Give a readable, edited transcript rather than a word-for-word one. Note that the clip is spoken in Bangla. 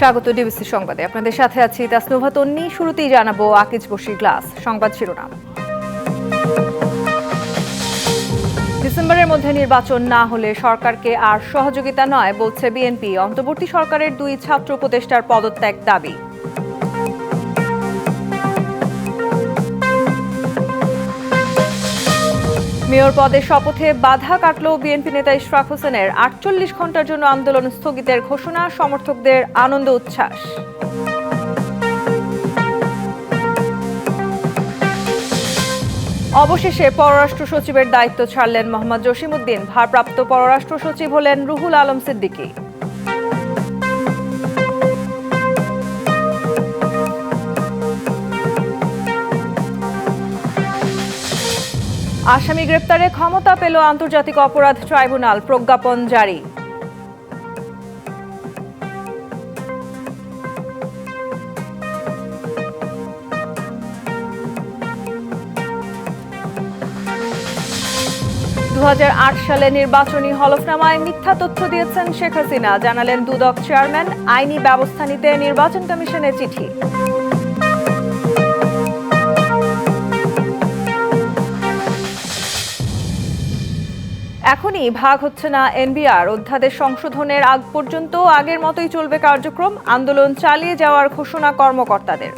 স্বাগত ডিবিসি সংবাদে। আপনাদের সাথে আছি তাসনুভা তন্নি। শুরুতেই জানাবো আকিজ বশির গ্লাস সংবাদ শিরোনাম। ডিসেম্বরের মধ্যে নির্বাচন না হলে সরকারকে আর সহযোগিতা নয় বলছে বিএনপি। অন্তর্বর্তী সরকারের 2 ছাত্র উপদেষ্টার পদত্যাগ দাবি। মেয়র পদে শপথে বাধা কাটল বিএনপি নেতা ইশরাক হোসেনের। 48 ঘন্টার জন্য আন্দোলন স্থগিতের ঘোষণা, সমর্থকদের আনন্দ উচ্ছ্বাস। অবশেষে পররাষ্ট্র সচিবের দায়িত্ব ছাড়লেন মোহাম্মদ জসিমউদ্দিন। ভারপ্রাপ্ত পররাষ্ট্র সচিব হলেন রুহুল আলম সিদ্দিকী। আসামি গ্রেপ্তারে ক্ষমতা পেল আন্তর্জাতিক অপরাধ ট্রাইব্যুনাল, প্রজ্ঞাপন জারি। সালে নির্বাচনী হলফনামায় মিথ্যা তথ্য দিয়েছেন শেখ হাসিনা, জানালেন দুদক চেয়ারম্যান। আইনি ব্যবস্থা নিতে নির্বাচন কমিশনের চিঠি। এখনই ভাগ হচ্ছে না এনবিআর। অধ্যাদেশ সংশোধনের আগ পর্যন্ত আগের মতোই চলবে কার্যক্রম। আন্দোলন চালিয়ে যাওয়ার ঘোষণা কর্মকর্তাদের।